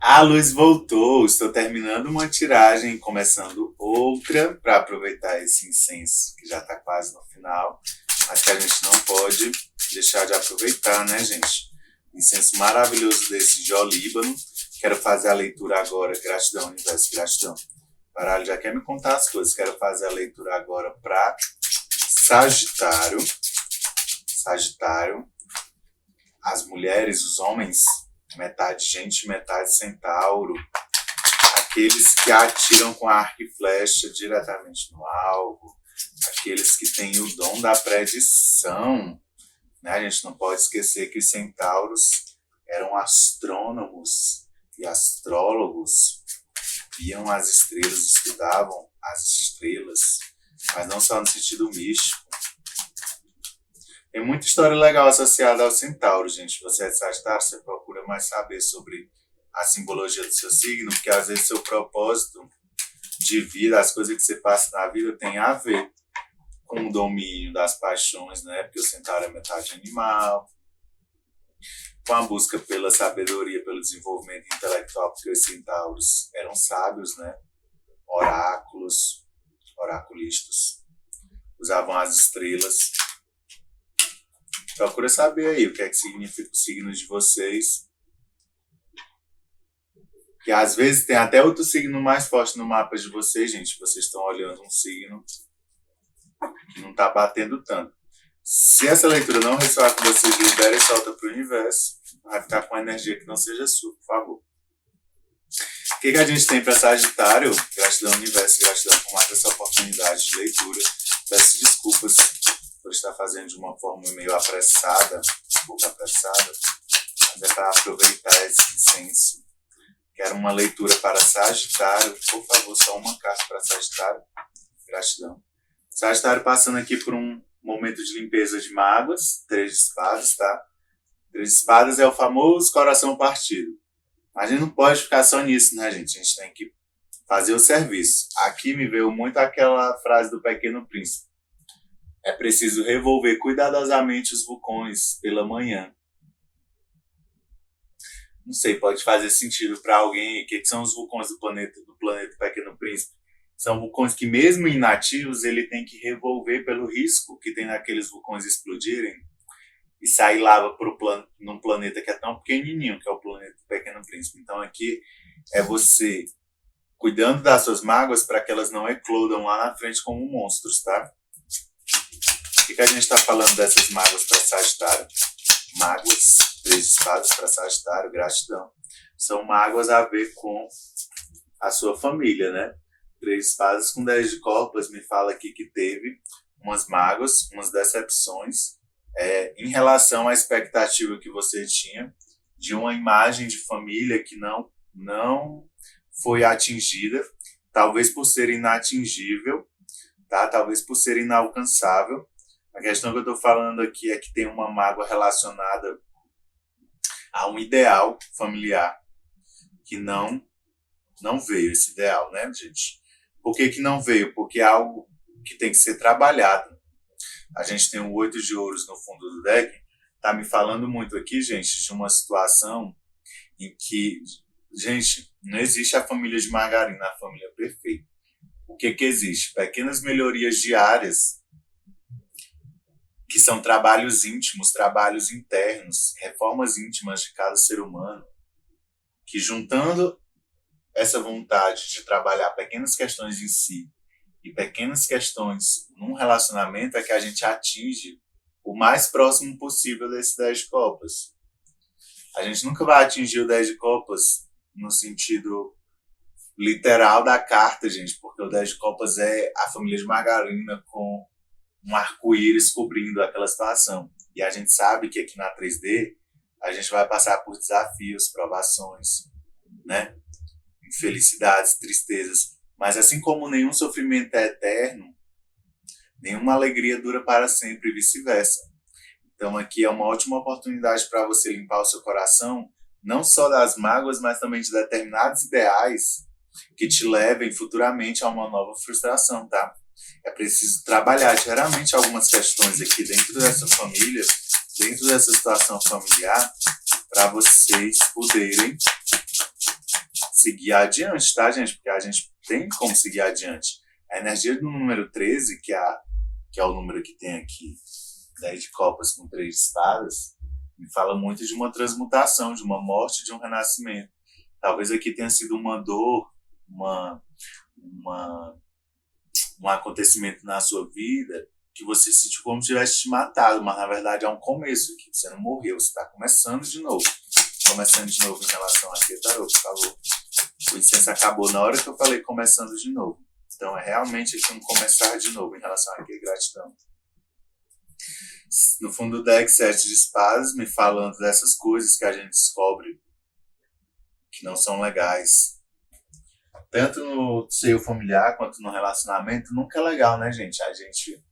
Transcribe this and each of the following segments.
A luz voltou, estou terminando uma tiragem e começando outra para aproveitar esse incenso que já está quase no final, mas que a gente não pode deixar de aproveitar, né, gente? Incenso maravilhoso desse de Olíbano. Quero fazer a leitura agora. Gratidão, universo, gratidão. Baralho já quer me contar as coisas. Quero fazer a leitura agora para Sagitário. Sagitário. As mulheres, os homens, metade gente, metade centauro. Aqueles que atiram com arco e flecha diretamente no alvo. Aqueles que têm o dom da predição. Né? A gente não pode esquecer que os centauros eram astrônomos e astrólogos. Viam as estrelas, estudavam as estrelas, mas não só no sentido místico. Tem muita história legal associada ao centauro, gente. Você é de Sagitário, você procura mais saber sobre a simbologia do seu signo, porque às vezes seu propósito de vida, as coisas que você passa na vida tem a ver com o domínio das paixões, né? Porque o centauro é metade animal, com a busca pela sabedoria, pelo desenvolvimento intelectual, porque os centauros eram sábios, né? Oráculos, oraculistas, usavam as estrelas. Procura saber aí o que é que significa o signo de vocês. Que às vezes tem até outro signo mais forte no mapa de vocês, gente. Vocês estão olhando um signo que não está batendo tanto. Se essa leitura não ressoar com vocês, libera e solta para o universo. Vai ficar com a energia que não seja sua, por favor. O que a gente tem para Sagitário? Gratidão, universo, gratidão por mais essa oportunidade de leitura. Peço desculpas por estar fazendo de uma forma meio apressada, um pouco apressada, mas é para aproveitar esse senso. Quero uma leitura para Sagitário. Por favor, só uma carta para Sagitário. Gratidão. Sagitário passando aqui por um momento de limpeza de mágoas. 3 de espadas, tá? 3 de espadas é o famoso coração partido. Mas a gente não pode ficar só nisso, né, gente? A gente tem que fazer o serviço. Aqui me veio muito aquela frase do Pequeno Príncipe. É preciso revolver cuidadosamente os vulcões pela manhã. Não sei, pode fazer sentido para alguém. O que são os vulcões do planeta Pequeno Príncipe? São vulcões que, mesmo inativos, ele tem que revolver pelo risco que tem naqueles vulcões explodirem e sair lava num planeta que é tão pequenininho, que é o planeta do Pequeno Príncipe. Então aqui é você cuidando das suas mágoas para que elas não eclodam lá na frente como monstros, tá? O que a gente está falando dessas mágoas para Sagitário? Mágoas, 3 de espadas para Sagitário, gratidão. São mágoas a ver com a sua família, né? 3 de espadas com 10 de copas me fala aqui que teve umas mágoas, umas decepções em relação à expectativa que você tinha de uma imagem de família que não foi atingida, talvez por ser inatingível, tá? Talvez por ser inalcançável. A questão que eu estou falando aqui é que tem uma mágoa relacionada a um ideal familiar que não veio, esse ideal, né, gente? Por que não veio? Porque é algo que tem que ser trabalhado. A gente tem o 8 de ouros no fundo do deck. Tá me falando muito aqui, gente, de uma situação em que, gente, não existe a família de margarina, a família perfeita. O que existe? Pequenas melhorias diárias, que são trabalhos íntimos, trabalhos internos, reformas íntimas de cada ser humano, que juntando essa vontade de trabalhar pequenas questões em si e pequenas questões num relacionamento é que a gente atinge o mais próximo possível desse 10 de copas. A gente nunca vai atingir o 10 de copas no sentido literal da carta, gente, porque o 10 de copas é a família de margarina com um arco-íris cobrindo aquela situação. E a gente sabe que aqui na 3D a gente vai passar por desafios, provações, né? Infelicidades, tristezas. Mas assim como nenhum sofrimento é eterno, nenhuma alegria dura para sempre e vice-versa. Então aqui é uma ótima oportunidade para você limpar o seu coração, não só das mágoas, mas também de determinados ideais que te levem futuramente a uma nova frustração, tá? É preciso trabalhar diariamente algumas questões aqui dentro dessa família, dentro dessa situação familiar, para vocês poderem seguir adiante, tá, gente? Porque a gente tem como seguir adiante. A energia do número 13, que é o número que tem aqui, 10 de copas com 3 de espadas, me fala muito de uma transmutação, de uma morte, de um renascimento. Talvez aqui tenha sido uma dor, uma, um acontecimento na sua vida que você sentiu como se tivesse te matado, mas na verdade é um começo aqui. Você não morreu, você está começando de novo. Começando de novo em relação aqui, tarô, por favor. O incenso acabou na hora que eu falei começando de novo. Então é realmente aqui um começar de novo em relação aqui, gratidão. No fundo do deck, 7 de espadas, me falando dessas coisas que a gente descobre que não são legais. Tanto no seio familiar quanto no relacionamento, nunca é legal, né, gente? A gente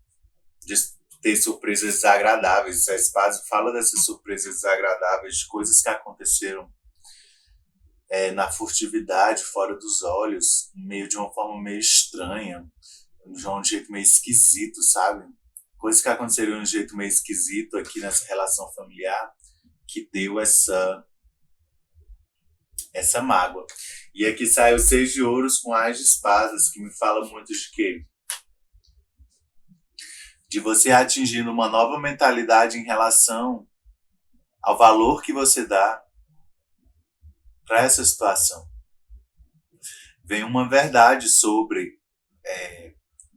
ter surpresas desagradáveis. A espada fala dessas surpresas desagradáveis, de coisas que aconteceram na furtividade, fora dos olhos, meio de uma forma meio estranha, de um jeito meio esquisito, sabe? Coisas que aconteceram de um jeito meio esquisito aqui nessa relação familiar, que deu essa mágoa. E aqui sai o 6 de ouros com as de espadas, que me fala muito de quê? De você atingindo uma nova mentalidade em relação ao valor que você dá para essa situação. Vem uma verdade sobre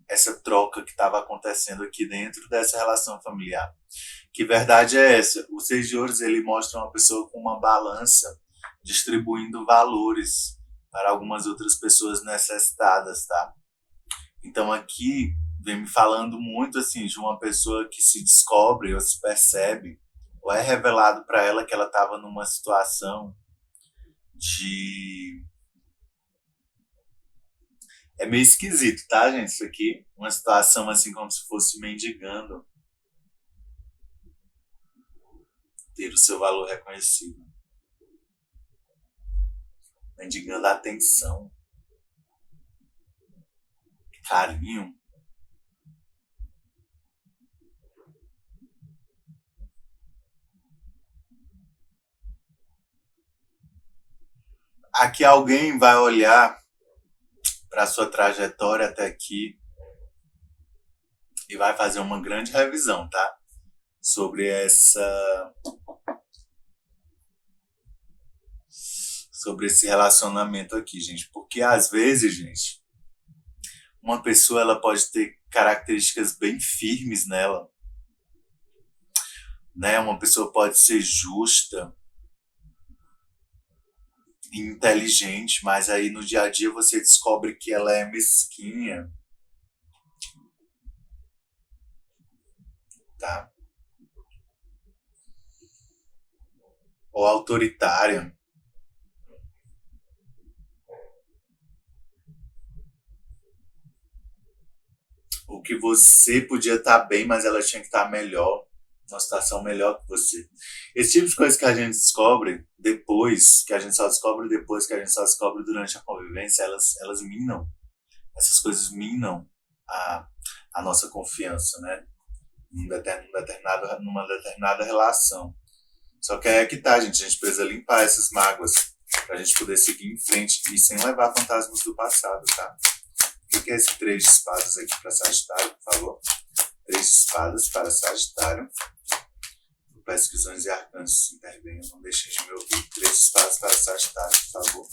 essa troca que estava acontecendo aqui dentro dessa relação familiar. Que verdade é essa? O 6 de ouros, ele mostra uma pessoa com uma balança distribuindo valores para algumas outras pessoas necessitadas, tá? Então aqui vem me falando muito assim de uma pessoa que se descobre ou se percebe ou é revelado para ela que ela estava numa situação de... É meio esquisito, tá, gente? Isso aqui, uma situação assim como se fosse mendigando ter o seu valor reconhecido. Mendigando atenção, carinho. Aqui alguém vai olhar para a sua trajetória até aqui e vai fazer uma grande revisão, tá? Sobre esse relacionamento aqui, gente. Porque às vezes, gente, uma pessoa ela pode ter características bem firmes nela, né? Uma pessoa pode ser justa, inteligente, mas aí no dia a dia você descobre que ela é mesquinha, tá? Ou autoritária. O que você podia estar bem, mas ela tinha que estar melhor, uma situação melhor que você. Esse tipo de coisa que a gente descobre depois, que a gente só descobre depois, que a gente só descobre durante a convivência, elas minam. Essas coisas minam a nossa confiança, né? Numa determinada relação. Só que é que tá, gente. A gente precisa limpar essas mágoas pra gente poder seguir em frente e sem levar fantasmas do passado, tá? O que é esse 3 de espadas aqui para Sagitário, por favor? 3 de espadas para Sagitário. Eu peço que os anjos e arcanjos intervenham, não deixem de me ouvir. 3 de espadas para Sagitário, por favor.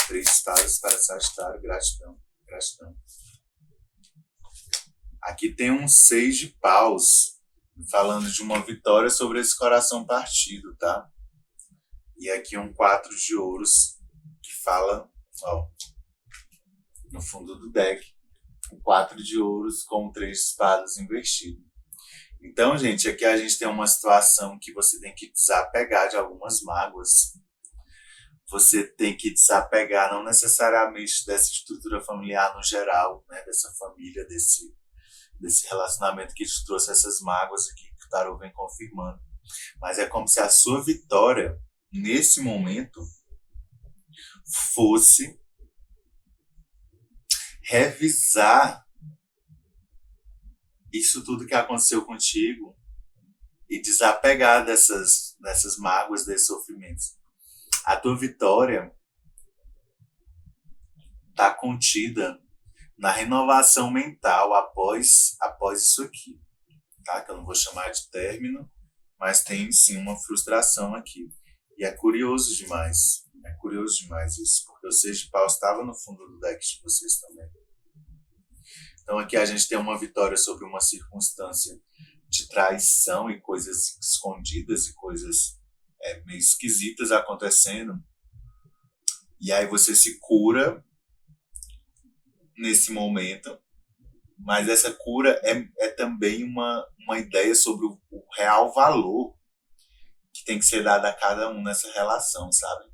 3 de espadas para Sagitário, gratidão, gratidão. Aqui tem um 6 de paus, falando de uma vitória sobre esse coração partido, tá? E aqui um 4 de ouros, que fala, ó, no fundo do deck, um 4 de ouros com 3 de espadas invertido. Então, gente, aqui a gente tem uma situação que você tem que desapegar de algumas mágoas. Você tem que desapegar, não necessariamente dessa estrutura familiar no geral, né? Dessa família, desse relacionamento que te trouxe essas mágoas aqui que o tarô vem confirmando. Mas é como se a sua vitória, nesse momento, fosse revisar isso tudo que aconteceu contigo e desapegar dessas mágoas, desses sofrimentos. A tua vitória está contida na renovação mental após isso aqui, tá? Que eu não vou chamar de término, mas tem sim uma frustração aqui. E é curioso demais isso, porque o 6 de paus estava no fundo do deck de vocês também. Então aqui a gente tem uma vitória sobre uma circunstância de traição e coisas escondidas e coisas meio esquisitas acontecendo. E aí você se cura nesse momento, mas essa cura é também uma ideia sobre o real valor que tem que ser dado a cada um nessa relação, sabe?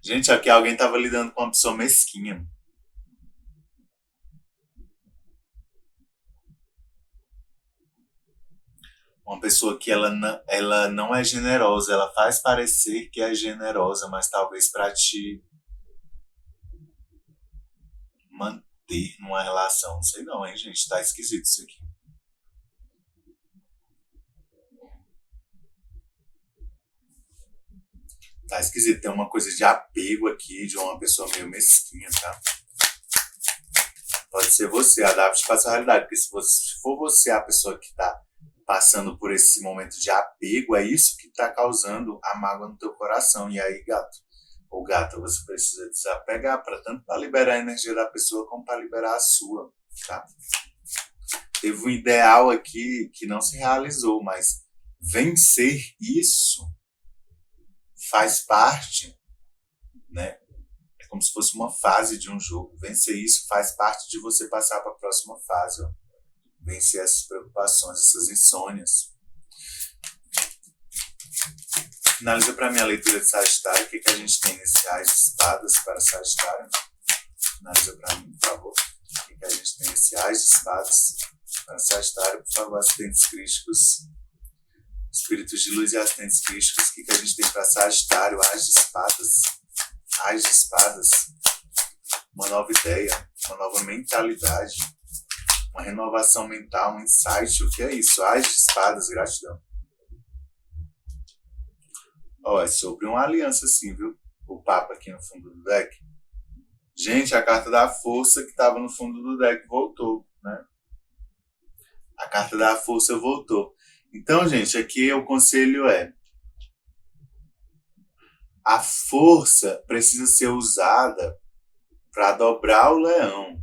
Gente, aqui alguém estava lidando com uma pessoa mesquinha. Uma pessoa que ela não é generosa, ela faz parecer que é generosa, mas talvez para te manter numa relação. Não sei não, hein, gente? Tá esquisito isso aqui. Tá esquisito. Tem uma coisa de apego aqui, de uma pessoa meio mesquinha, tá? Pode ser você, adapte para a sua realidade. Porque se for você a pessoa que tá passando por esse momento de apego, é isso que tá causando a mágoa no teu coração. E aí, gato ou gata, você precisa desapegar tanto para liberar a energia da pessoa como para liberar a sua, tá? Teve um ideal aqui que não se realizou, mas vencer isso faz parte, né? É como se fosse uma fase de um jogo. Vencer isso faz parte de você passar para a próxima fase, ó. Vencer essas preocupações, essas insônias. Finaliza para mim a leitura de Sagitário. O que a gente tem nesse Ás de Espadas para Sagitário? Finaliza para mim, por favor. O que a gente tem nesse Ás de Espadas para Sagitário? Por favor, assistentes crísticos. Espíritos de luz e assistentes crísticos. O que a gente tem para Sagitário? Ás de Espadas. Ás de Espadas. Uma nova ideia, uma nova mentalidade, uma renovação mental, um insight. O que é isso? Ás de Espadas, gratidão. É sobre uma aliança, sim, viu? O Papa aqui no fundo do deck. Gente, a carta da força que estava no fundo do deck voltou, né? A carta da força voltou. Então, gente, aqui o conselho é: a força precisa ser usada para dobrar o leão.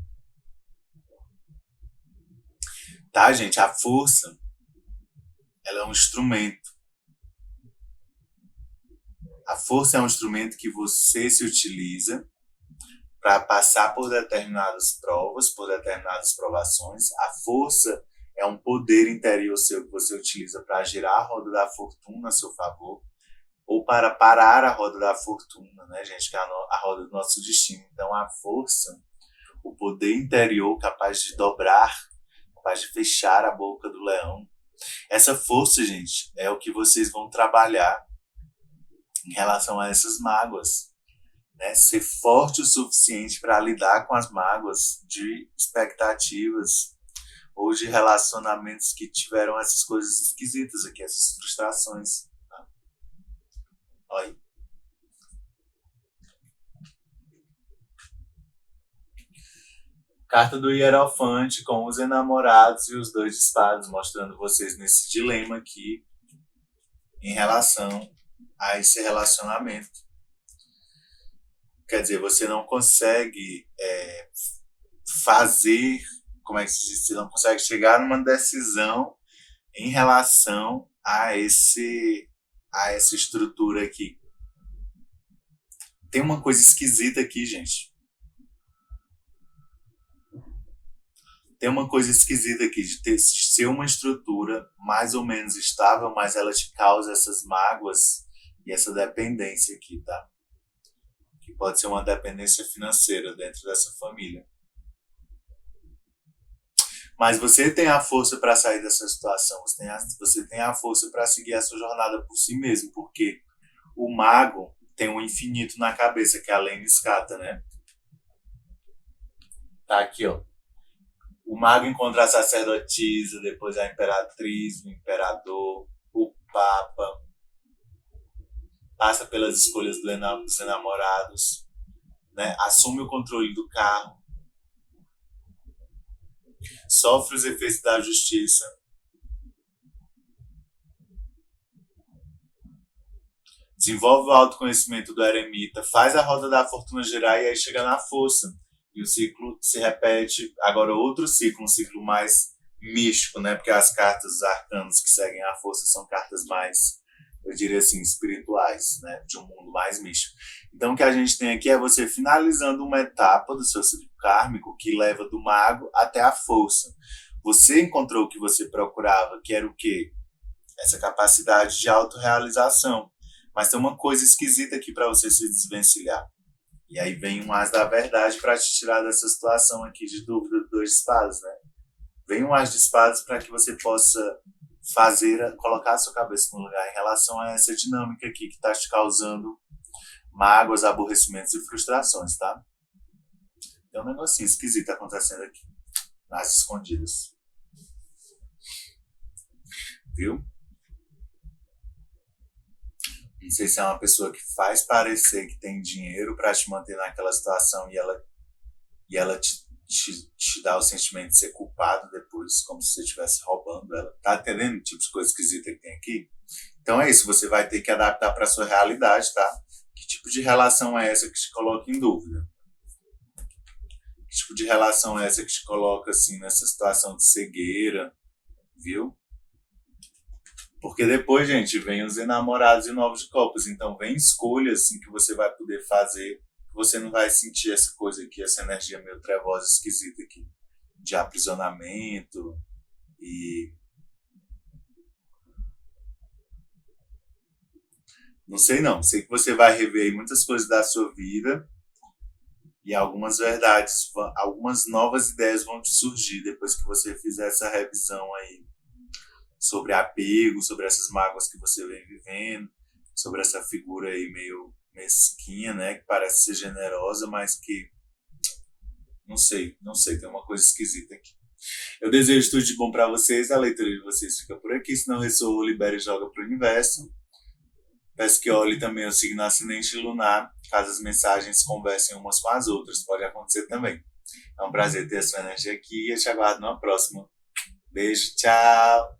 Tá, gente? A força, ela é um instrumento. A força é um instrumento que você se utiliza para passar por determinadas provas, por determinadas provações. A força é um poder interior seu que você utiliza para girar a roda da fortuna a seu favor, ou para parar a roda da fortuna, né, gente, que é a roda do nosso destino. Então, a força, o poder interior capaz de dobrar, capaz de fechar a boca do leão. Essa força, gente, é o que vocês vão trabalhar em relação a essas mágoas, né? Ser forte o suficiente para lidar com as mágoas de expectativas ou de relacionamentos que tiveram essas coisas esquisitas aqui, essas frustrações. Tá? Olha. Carta do Hierofante com os enamorados e os 2 de espadas, mostrando vocês nesse dilema aqui em relação a esse relacionamento. Quer dizer, você não consegue fazer, como é que se diz? Você não consegue chegar numa decisão em relação a essa estrutura aqui. Tem uma coisa esquisita aqui, gente. Tem uma coisa esquisita aqui de ser uma estrutura mais ou menos estável, mas ela te causa essas mágoas e essa dependência aqui, tá? Que pode ser uma dependência financeira dentro dessa família. Mas você tem a força para sair dessa situação, você tem a força para seguir a sua jornada por si mesmo, porque o mago tem um infinito na cabeça, que é a Lane Scata, né? Tá aqui, ó. O mago encontra a sacerdotisa, depois a imperatriz, o imperador, o papa. passa pelas escolhas dos enamorados, né? Assume o controle do carro, sofre os efeitos da justiça, desenvolve o autoconhecimento do eremita, faz a roda da fortuna girar e aí chega na força. E o ciclo se repete, agora outro ciclo, um ciclo mais místico, né? Porque as cartas dos arcanos que seguem a força são cartas mais, eu diria assim, espirituais, né? De um mundo mais místico. Então o que a gente tem aqui é você finalizando uma etapa do seu ciclo kármico que leva do mago até a força. Você encontrou o que você procurava, que era o quê? Essa capacidade de autorrealização. Mas tem uma coisa esquisita aqui para você se desvencilhar. E aí vem um as da verdade para te tirar dessa situação aqui de dúvida do dois de espadas, né? Vem um as de espadas para que você possa colocar a sua cabeça no lugar em relação a essa dinâmica aqui que está te causando mágoas, aborrecimentos e frustrações, tá? Tem um negocinho esquisito acontecendo aqui, nas escondidas. Viu? Não sei se é uma pessoa que faz parecer que tem dinheiro para te manter naquela situação e ela te dá o sentimento de ser culpado depois, como se você estivesse roubando ela. Tá entendendo o tipo de coisa esquisita que tem aqui? Então é isso, você vai ter que adaptar para sua realidade, tá? Que tipo de relação é essa que te coloca em dúvida? Que tipo de relação é essa que te coloca assim nessa situação de cegueira, viu? Porque depois, gente, vem os enamorados e novos de copas. Então, vem escolhas assim, que você vai poder fazer. Você não vai sentir essa coisa aqui, essa energia meio trevosa, esquisita aqui, de aprisionamento. E não sei não. Sei que você vai rever muitas coisas da sua vida. E algumas verdades, algumas novas ideias vão te surgir depois que você fizer essa revisão aí sobre apego, sobre essas mágoas que você vem vivendo, sobre essa figura aí meio mesquinha, né, que parece ser generosa, mas que não sei, tem uma coisa esquisita aqui. Eu desejo tudo de bom para vocês, a leitura de vocês fica por aqui, se não ressoou, libere e joga pro universo. Peço que olhe também o signo ascendente lunar, caso as mensagens conversem umas com as outras, pode acontecer também. É um prazer ter a sua energia aqui e eu te aguardo numa próxima. Beijo, tchau!